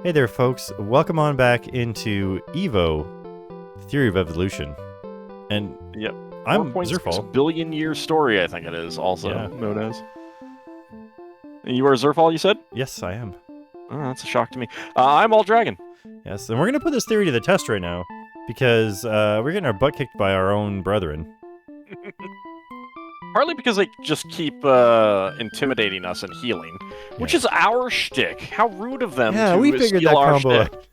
Hey there, folks. Welcome on back into E.V.O, Theory of Evolution. And yep, I'm 4.6 Zerfall. billion year story, I think it is, also known as. You are Zerfall, you said? Yes, I am. Oh, that's a shock to me. I'm All Dragon. Yes, and we're going to put this theory to the test right now, because we're getting our butt kicked by our own brethren. Partly because they just keep intimidating us and healing, which is our shtick. How rude of them to we figured that our combo shtick. out.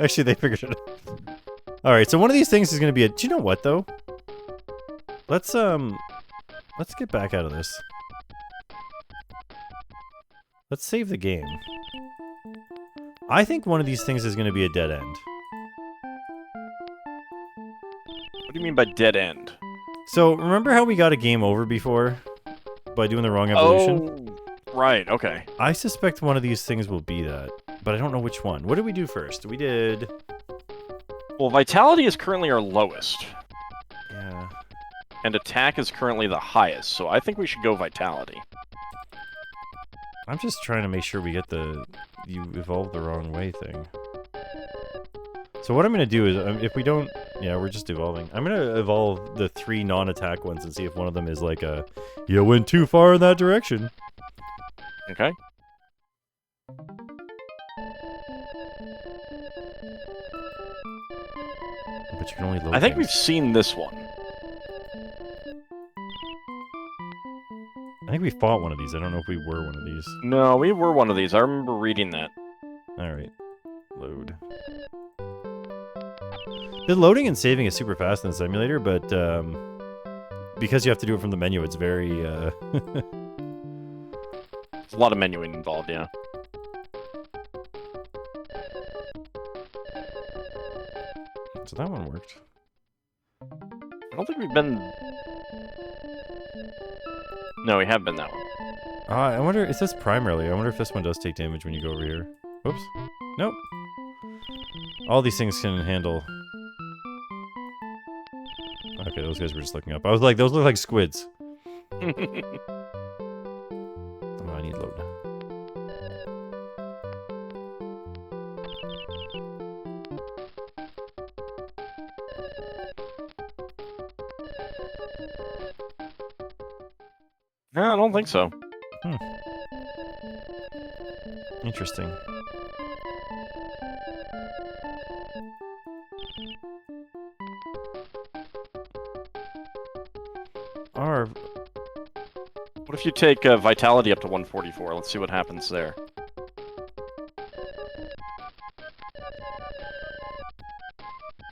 Actually, they figured it out. Alright, so one of these things is going to be a... Do you know what, though? Let's get back out of this. Let's save the game. I think one of these things is going to be a dead end. What do you mean by dead end? So, remember how we got a game over before? By doing the wrong evolution? Oh, right, okay. I suspect one of these things will be that, but I don't know which one. What did we do first? We did... Well, Vitality is currently our lowest. Yeah. And Attack is currently the highest, so I think we should go Vitality. I'm just trying to make sure we get the you evolved the wrong way thing. So what I'm going to do is, if we don't... Yeah, we're just evolving. I'm going to evolve the 3 non-attack ones and see if one of them is like a... You went too far in that direction. Okay. But you can only load I think things. we've seen this one. I think we fought one of these. I don't know if we were one of these. No, we were one of these. I remember reading that. Alright. Load. The loading and saving is super fast in the simulator, but because you have to do it from the menu, it's very... There's a lot of menuing involved, yeah. So that one worked. I don't think we've been... No, we have been that one. I wonder... It says primarily. I wonder if this one does take damage when you go over here. Oops. Nope. All these things can handle... Okay, those guys were just looking up. I was like, those look like squids. Oh, I need load. No, I don't think so. Interesting. What if you take Vitality up to 144? Let's see what happens there.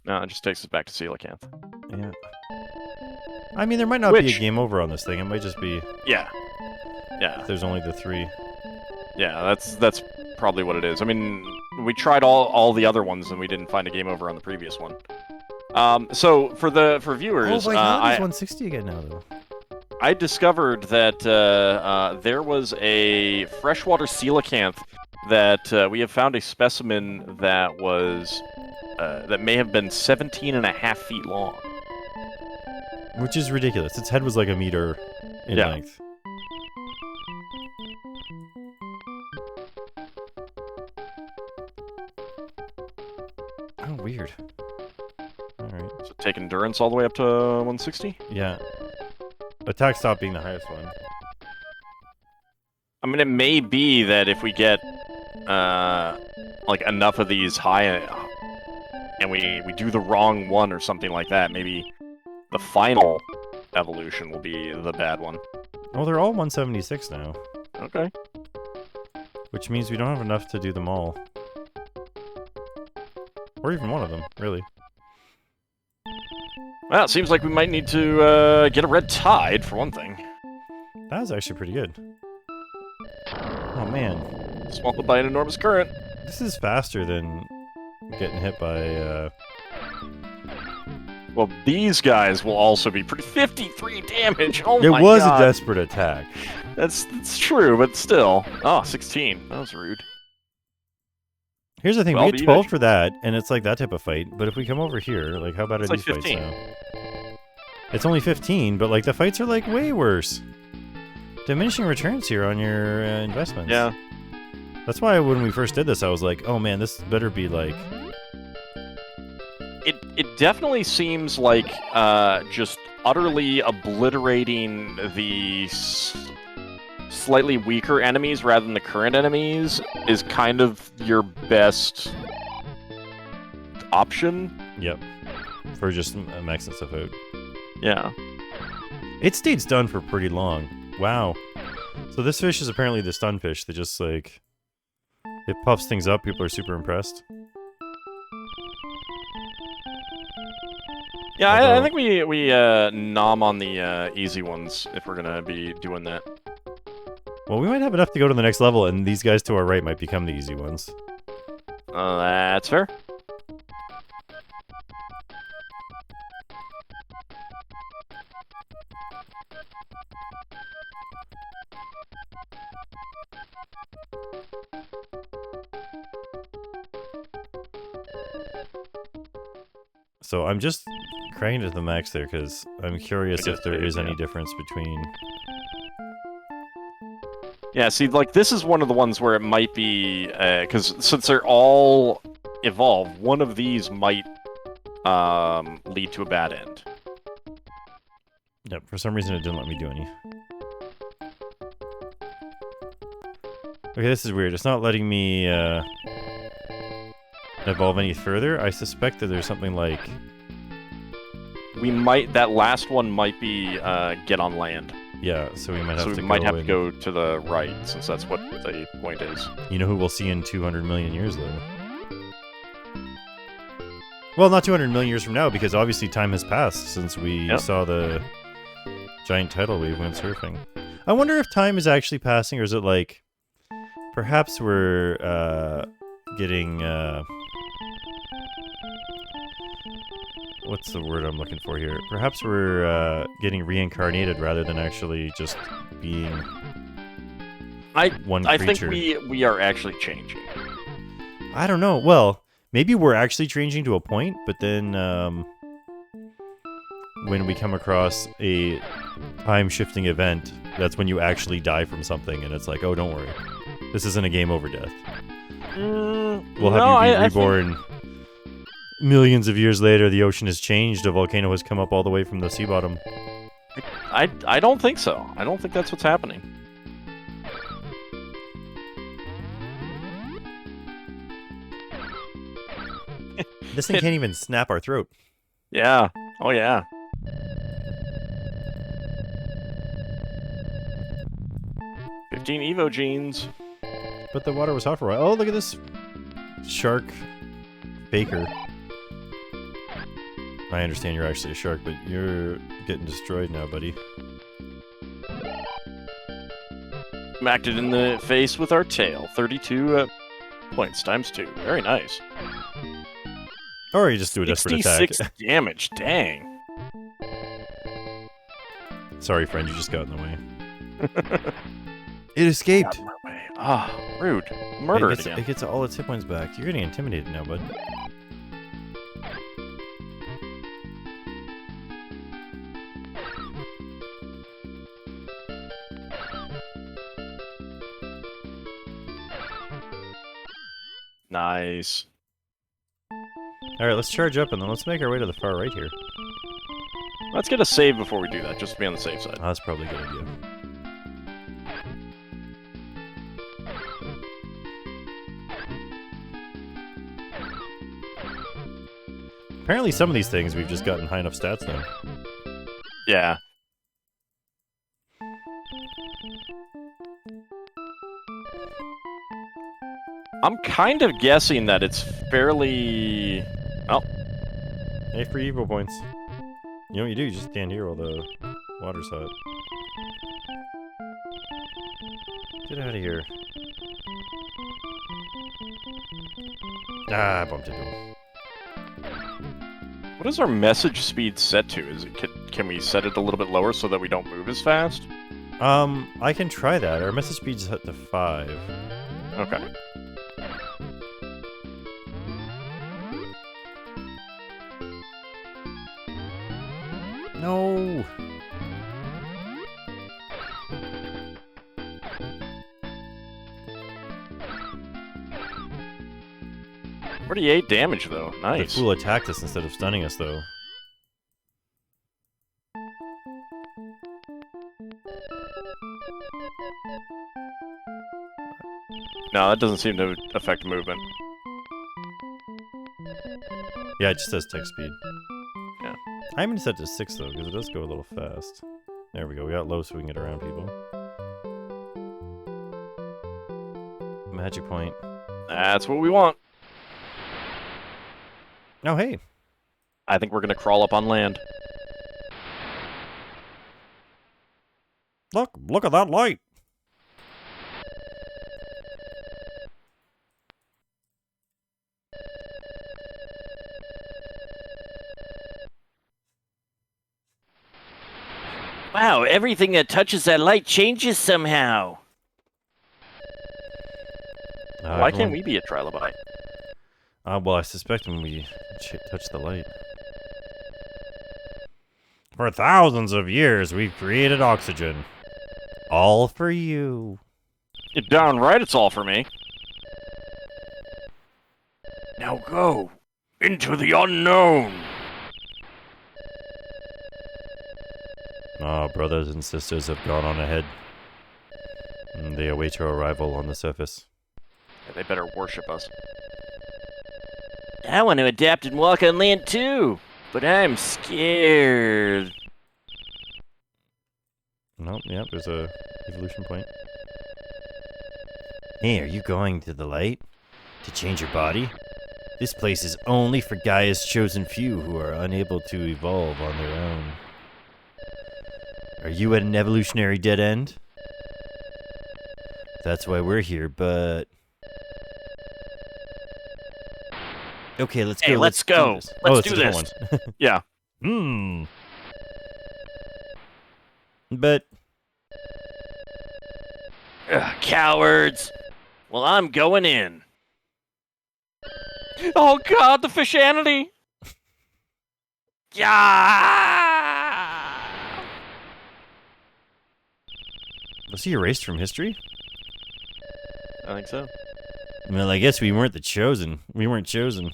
No, it just takes us back to Coelacanth. Yeah. I mean, there might not be a game over on this thing. It might just be... Yeah. Yeah. If there's only the 3. Yeah, that's probably what it is. I mean, we tried all the other ones and we didn't find a game over on the previous one. So for viewers, oh, Vitality's 160 again now, though. I discovered that there was a freshwater coelacanth that we have found a specimen that was that may have been 17.5 feet long. Which is ridiculous. Its head was like a meter in length. Oh, weird. Alright. So take endurance all the way up to 160? Yeah. Attack stop being the highest one. I mean, it may be that if we get like enough of these high, and we do the wrong one or something like that, maybe the final evolution will be the bad one. Oh, they're all 176 now. Okay. Which means we don't have enough to do them all. Or even one of them, really. Well, it seems like we might need to get a red tide, for one thing. That was actually pretty good. Oh, man. Swamped by an enormous current. This is faster than getting hit by, Well, these guys will also be pretty... 53 damage! Oh my god! It was a desperate attack. That's true, but still. Oh, 16. That was rude. Here's the thing, Well, we get 12 for that, and it's like that type of fight, but if we come over here, like, how bad are these fights now? It's only 15, but, like, the fights are, like, way worse. Diminishing returns here on your investments. Yeah. That's why when we first did this, I was like, oh man, this better be like... It definitely seems like just utterly obliterating the slightly weaker enemies rather than the current enemies is kind of your best option. Yep. For just maxing stuff out. Yeah. It stayed stunned for pretty long. Wow. So this fish is apparently the stun fish that just like... It puffs things up, people are super impressed. Yeah, Although... I think we nom on the easy ones if we're gonna be doing that. Well, we might have enough to go to the next level, and these guys to our right might become the easy ones. That's fair. So I'm just cranking it to the max there, because I'm curious if there is any difference between... Yeah, see, like, this is one of the ones where it might be, because since they're all evolved, one of these might lead to a bad end. Yep, for some reason it didn't let me do any. Okay, this is weird. It's not letting me evolve any further. I suspect that there's something like... That last one might be get on land. Yeah, so we might have to go... So we might have to go to the right, since that's what the point is. You know who we'll see in 200 million years, though? Well, not 200 million years from now, because obviously time has passed since we saw the giant tidal wave went surfing. I wonder if time is actually passing, or is it like... Perhaps we're getting... What's the word I'm looking for here? Perhaps we're getting reincarnated rather than actually just being one creature. I think we are actually changing. I don't know. Well, maybe we're actually changing to a point, but then when we come across a time-shifting event, that's when you actually die from something, and it's like, oh, don't worry. This isn't a game over death. We'll have you be reborn. Millions of years later, the ocean has changed. A volcano has come up all the way from the sea bottom. I don't think so. I don't think that's what's happening. This thing can't even snap our throat. Yeah. Oh, yeah. E.V.O genes. But the water was hot for a while. Oh, look at this shark baker. I understand you're actually a shark, but you're getting destroyed now, buddy. Smacked it in the face with our tail. 32 points times 2. Very nice. Or you just do a desperate attack. 66 damage. Dang. Sorry, friend. You just got in the way. It escaped. Ah, rude. Murder it again. It gets all its hit points back. You're getting intimidated now, bud. Nice. Alright, let's charge up and then let's make our way to the far right here. Let's get a save before we do that, just to be on the safe side. Oh, that's probably a good idea. Apparently some of these things we've just gotten high enough stats now. Yeah. I'm kind of guessing that it's fairly... Oh. Hey, free E.V.O points. You know what you do? You just stand here while the water's hot. Get out of here. Ah, I bumped into him. What is our message speed set to? Is it can we set it a little bit lower so that we don't move as fast? I can try that. Our message speed's set to 5. Okay. No. 48 damage, though. The Nice. fool attacked us instead of stunning us, though. No, that doesn't seem to affect movement. Yeah, it just says text speed. Yeah. I'm gonna set it to 6 though, because it does go a little fast. There we go. We got low so we can get around people. Magic point. That's what we want. Oh, hey. I think we're gonna crawl up on land. Look at that light. Wow, everything that touches that light changes somehow. Why can't we be a trilobite? Well, I suspect when we touch the light. For thousands of years, we've created oxygen. All for you. You're darn right it's all for me. Now go into the unknown. Our brothers and sisters have gone on ahead. And they await your arrival on the surface. Yeah, they better worship us. I want to adapt and walk on land too, but I'm scared. Nope, yep, there's a evolution point. Hey, are you going to the light? To change your body? This place is only for Gaia's chosen few who are unable to evolve on their own. Are you at an evolutionary dead end? That's why we're here, but... Okay, let's go. Hey, let's go. This. Let's it's do a different one. Yeah. But... Ugh, cowards. Well, I'm going in. Oh god, the fishanity! Yeah! Was he erased from history? I think so. Well, I guess we weren't the chosen. We weren't chosen.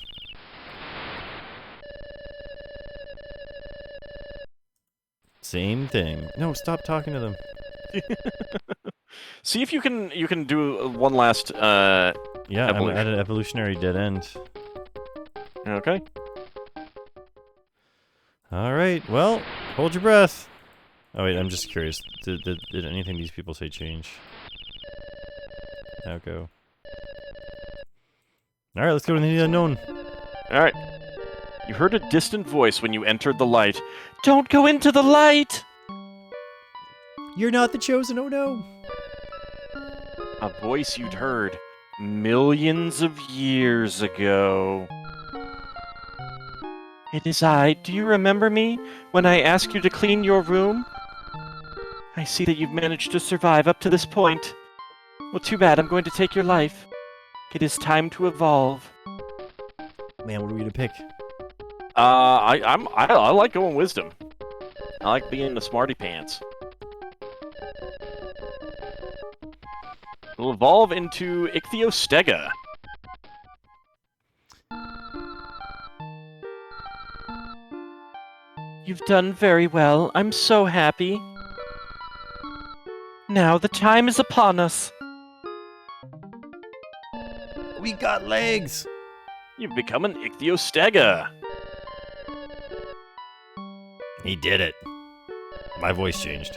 Same thing. No, stop talking to them. See if you can do one last Yeah, I'm evolution. at an evolutionary dead end. Okay. Alright, well, hold your breath. Oh wait, I'm just curious. Did anything these people say change? Now go. Alright, let's go to the unknown. Alright. You heard a distant voice when you entered the light. Don't go into the light! You're not the chosen, oh no! A voice you'd heard millions of years ago. It is I. Do you remember me when I asked you to clean your room? I see that you've managed to survive up to this point. Well, too bad. I'm going to take your life. It is time to evolve. Man, what are we to pick? I like going wisdom. I like being the smarty pants. We'll evolve into Ichthyostega. You've done very well. I'm so happy. Now the time is upon us. We got legs! You've become an Ichthyostega. He did it. My voice changed.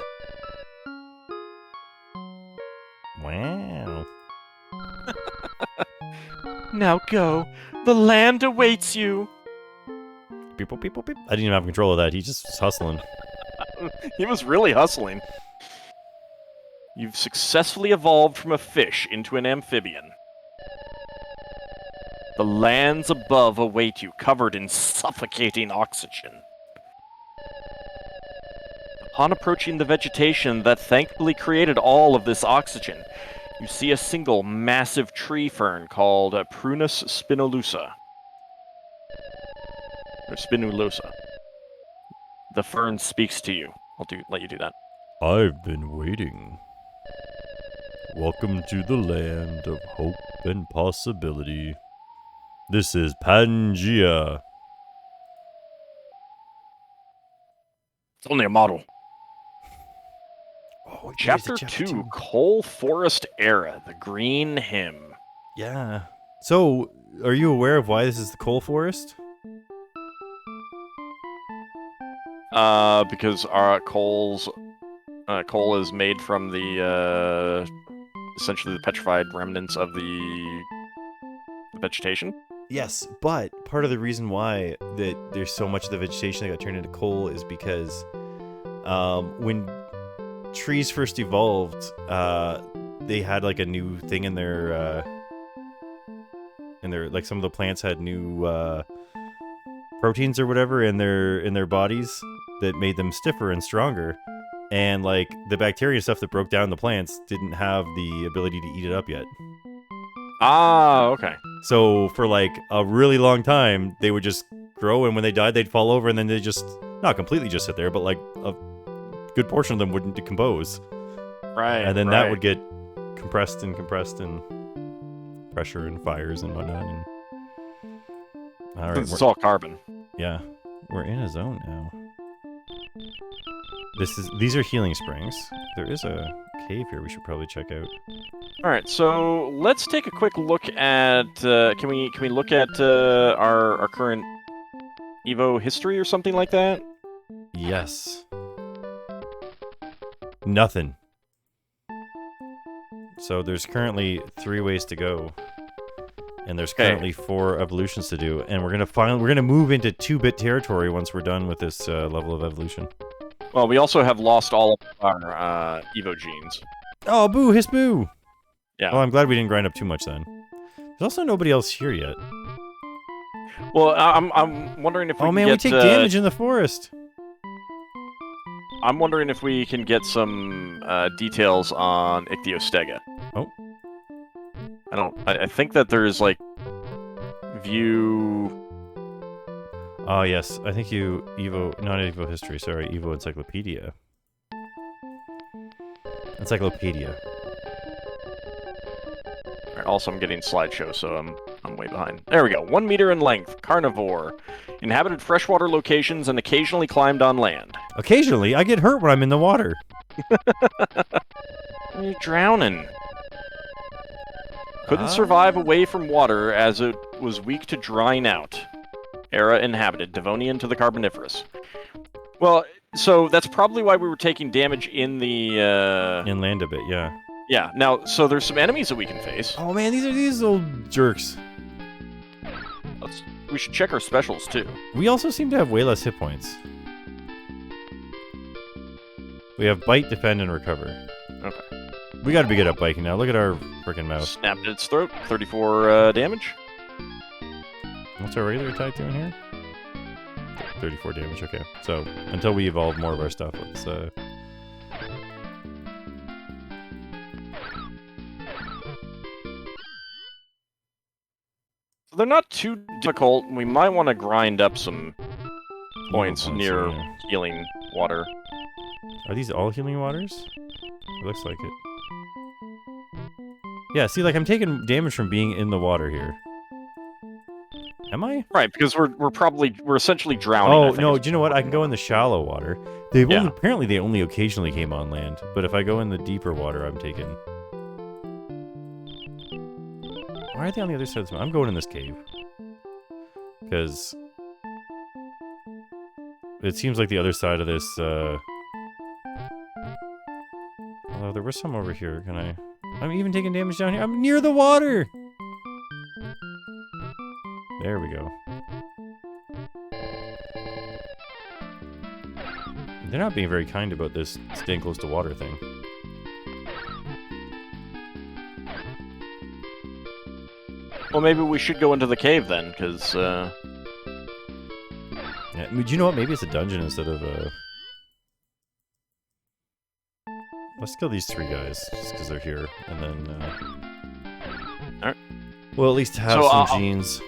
Wow. Now go. The land awaits you. Beep, beep, beep, beep. I didn't even have control of that. He just was hustling. He was really hustling. You've successfully evolved from a fish into an amphibian. The lands above await you, covered in suffocating oxygen. Upon approaching the vegetation that thankfully created all of this oxygen, you see a single massive tree fern called Prunus spinulosa. Or spinulosa. The fern speaks to you. Let you do that. I've been waiting. Welcome to the land of hope and possibility. This is Pangea. It's only a model. Oh, Chapter 2, Coal Forest Era, the Green Hymn. Yeah. So, are you aware of why this is the coal forest? Because our coal is made from the essentially the petrified remnants of the vegetation. Yes, but part of the reason why that there's so much of the vegetation that got turned into coal is because when trees first evolved, they had like a new thing in their like some of the plants had new proteins or whatever in their bodies that made them stiffer and stronger, and like the bacteria and stuff that broke down the plants didn't have the ability to eat it up yet. Ah, okay. So for like a really long time, they would just grow, and when they died, they'd fall over, and then they just not completely just sit there, but like a good portion of them wouldn't decompose. Right. And then that would get compressed and pressure and fires and whatnot. And all right, it's all carbon. Yeah, we're in a zone now. These are healing springs. There is a cave here we should probably check out. All right, so let's take a quick look at. Can we look at our current E.V.O history or something like that? Yes. Nothing. So there's currently 3 ways to go, and there's currently 4 evolutions to do, and we're gonna move into 2-bit territory once we're done with this level of evolution. Well, we also have lost all of our E.V.O genes. Oh, boo! Hiss boo! Yeah. Well, I'm glad we didn't grind up too much then. There's also nobody else here yet. Well, I'm wondering if we can we take damage in the forest. I'm wondering if we can get some details on Ichthyostega. Oh. I think that there's like view. Oh yes, I think E.V.O, not E.V.O history. Sorry, E.V.O encyclopedia. Encyclopedia. Also, I'm getting slideshow, so I'm way behind. There we go. 1 meter in length, carnivore, inhabited freshwater locations, and occasionally climbed on land. Occasionally, I get hurt when I'm in the water. You're drowning. Couldn't survive away from water as it was weak to drying out. Era inhabited, Devonian to the Carboniferous. Well, so that's probably why we were taking damage in the inland a bit, yeah. Yeah. Now, so there's some enemies that we can face. Oh man, these old jerks. We should check our specials too. We also seem to have way less hit points. We have bite, defend, and recover. Okay. We gotta be good at biking now. Look at our freaking mouse. Snapped at its throat. 34 damage. What's our regular attack doing here? 34 damage, okay. So, until we evolve more of our stuff, let's they're not too difficult. We might want to grind up some points near healing water. Are these all healing waters? It looks like it. Yeah, see, like I'm taking damage from being in the water here. Am I? Right, because we're essentially drowning. Oh no! Do you know what? I can go in the shallow water. Apparently they only occasionally came on land. But if I go in the deeper water, I'm taking. Why are they on the other side of this? I'm going in this cave. Because it seems like the other side of this. Although there was some over here. Can I? I'm even taking damage down here. I'm near the water. There we go. They're not being very kind about this staying close to water thing. Well, maybe we should go into the cave then, because... Yeah, do you know what? Maybe it's a dungeon instead of a... Let's kill these 3 guys, just because they're here, and then... Alright. We'll at least have some genes.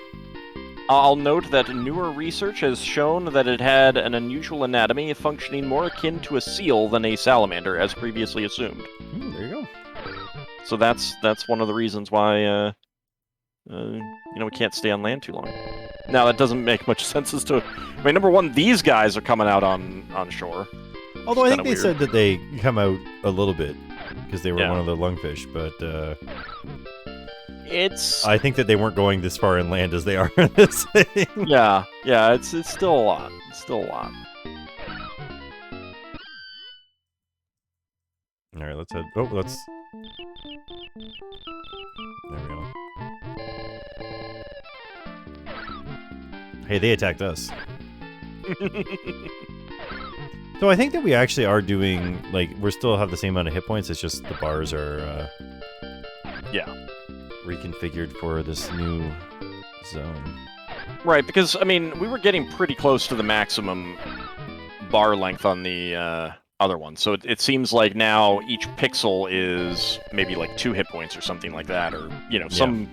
I'll note that newer research has shown that it had an unusual anatomy functioning more akin to a seal than a salamander, as previously assumed. There you go. So that's one of the reasons why we can't stay on land too long. Now, that doesn't make much sense as to... I mean, number one, these guys are coming out on shore. Although I think they said that they come out a little bit, because they were one of the lungfish, but... I think that they weren't going this far inland as they are in this thing. Yeah, it's still a lot. It's still a lot. Alright, let's head... Oh, let's... There we go. Hey, they attacked us. So I think that we actually are doing, like, we still have the same amount of hit points, it's just the bars are, reconfigured for this new zone. Right, because, I mean, we were getting pretty close to the maximum bar length on the, other one, so it seems like now each pixel is maybe, like, 2 hit points or something like that, or, some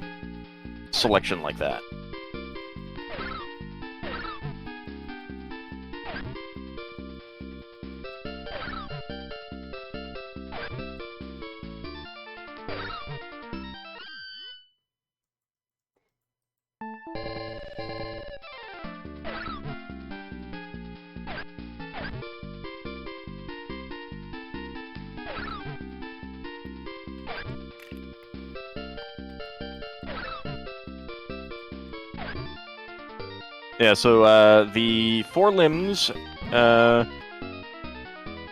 selection like that. Yeah, so the forelimbs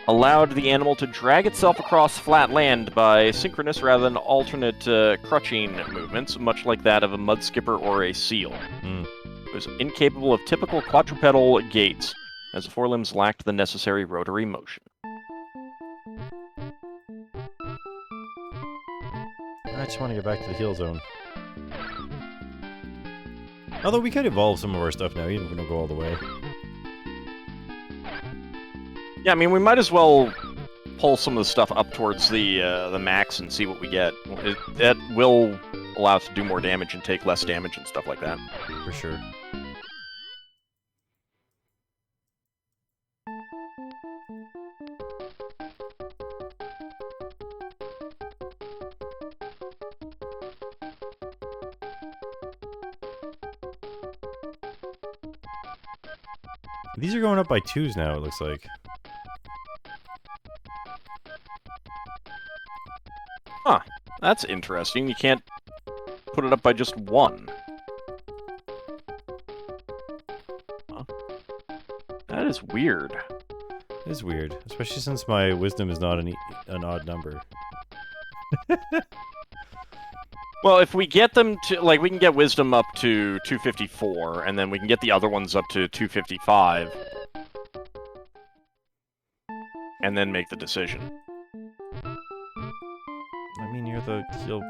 allowed the animal to drag itself across flat land by synchronous rather than alternate crutching movements, much like that of a mud skipper or a seal. It was incapable of typical quadrupedal gaits, as the forelimbs lacked the necessary rotary motion. I just want to get back to the heal zone. Although we could evolve some of our stuff now, even if we don't go all the way. Yeah, I mean, we might as well pull some of the stuff up towards the max and see what we get. That will allow us to do more damage and take less damage and stuff like that. For sure. These are going up by 2s now, it looks like. Huh. That's interesting. You can't put it up by just 1. Huh. That is weird. It is weird, especially since my wisdom is not an odd number. Well, if we get them to, like, we can get wisdom up to 254, and then we can get the other ones up to 255. And then make the decision. I mean, you're the heal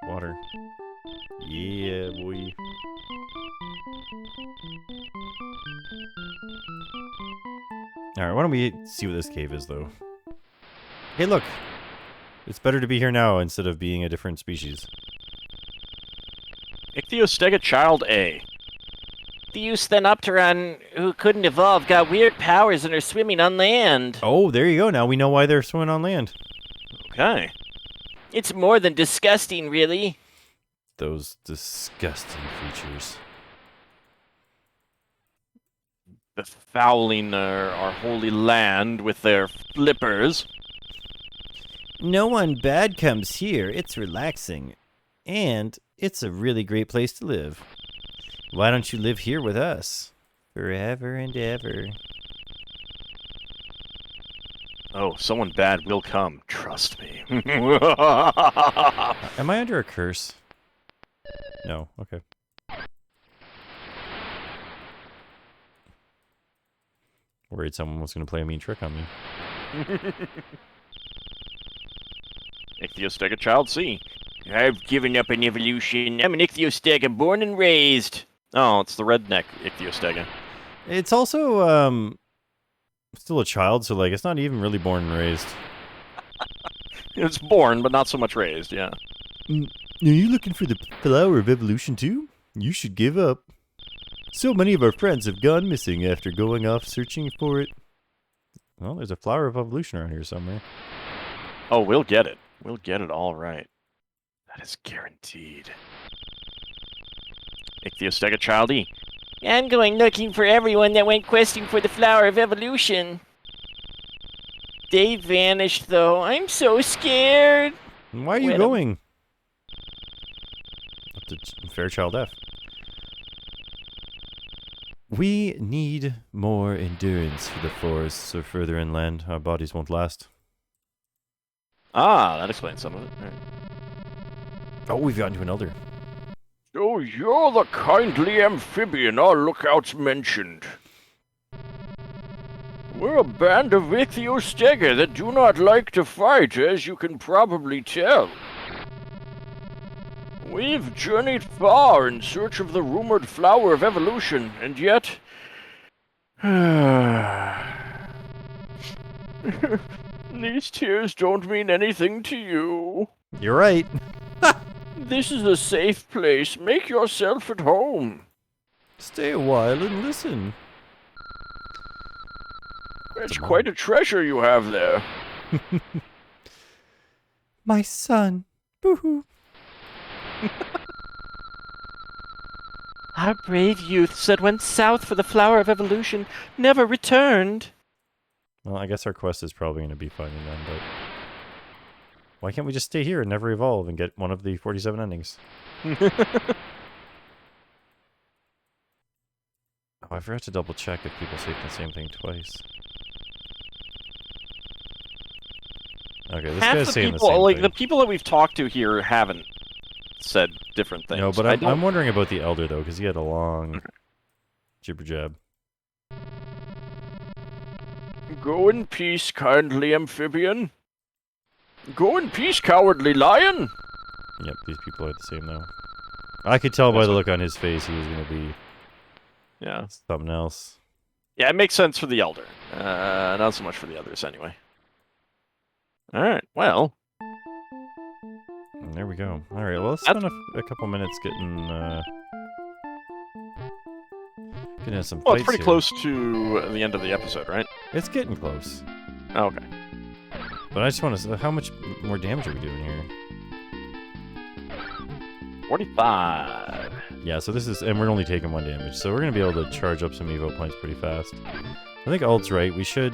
water. Yeah, boy. Alright, why don't we see what this cave is, though? Hey, look! It's better to be here now instead of being a different species. Ichthyostega Child A. The Eusthenopteron, who couldn't evolve, got weird powers and are swimming on land. Oh, there you go. Now we know why they're swimming on land. Okay. It's more than disgusting, really. Those disgusting creatures. Befouling our holy land with their flippers. No one bad comes here. It's relaxing. And it's a really great place to live. Why don't you live here with us? Forever and ever. Oh, someone bad will come. Trust me. Am I under a curse? No. Okay. Worried someone was going to play a mean trick on me. Ichthyostega Child C. I've given up on evolution. I'm an Ichthyostega born and raised. Oh, it's the redneck Ichthyostega. It's also, still a child, so, like, it's not even really born and raised. It's born, but not so much raised, yeah. Are you looking for the flower of evolution, too? You should give up. So many of our friends have gone missing after going off searching for it. Well, there's a flower of evolution around here somewhere. Oh, we'll get it. We'll get it all right. That is guaranteed. Ichthyostega childie. I'm going looking for everyone that went questing for the flower of evolution. They vanished, though. I'm so scared. Why are you Wait a- going? Up to Fairchild F. We need more endurance for the forests or further inland. Our bodies won't last. Ah, that explains some of it. Alright. Oh, we've gotten to an elder. So you're the kindly amphibian our lookouts mentioned. We're a band of Ichthyostega that do not like to fight, as you can probably tell. We've journeyed far in search of the rumored flower of evolution, and yet... These tears don't mean anything to you. You're right. This is a safe place. Make yourself at home. Stay a while and listen. It's quite a treasure you have there. My son. Boo-hoo. Our brave youths that went south for the flower of evolution never returned. Well, I guess our quest is probably going to be finding them, but... Why can't we just stay here and never evolve and get one of the 47 endings? Oh, I forgot to double check if people say the same thing twice. Okay, this Half guy's the saying people, the same like thing. the people that we've talked to here, haven't said different things. No, but I I'm wondering about the elder though, because he had a long jibber jab. Go in peace, kindly amphibian. Go in peace, cowardly lion. Yep, these people are the same though. I could tell by the look on his face he was going to be Yeah, something else. yeah, it makes sense for the elder. Not so much for the others, anyway. All right, well, And there we go. All right, well, let's spend a couple minutes getting some well, fights it's pretty here. close to the end of the episode, right? It's getting close. Oh, okay. But I just want to... How much more damage are we doing here? 45. Yeah, so this is... And we're only taking 1 damage, so we're going to be able to charge up some EVO points pretty fast. I think Alt's right. We should...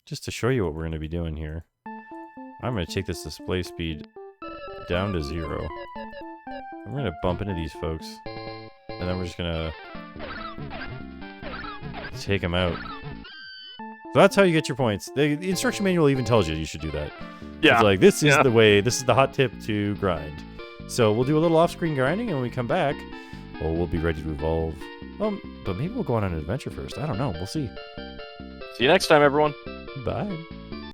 just to show you what we're going to be doing here. I'm going to take this display speed down to 0. I'm going to bump into these folks. And then we're just going to... take them out. So that's how you get your points. The instruction manual even tells you should do that. Yeah. It's like, this is the way, this is the hot tip to grind. So we'll do a little off-screen grinding, and when we come back, well, we'll be ready to evolve. But maybe we'll go on an adventure first. I don't know. We'll see. See you next time, everyone. Bye.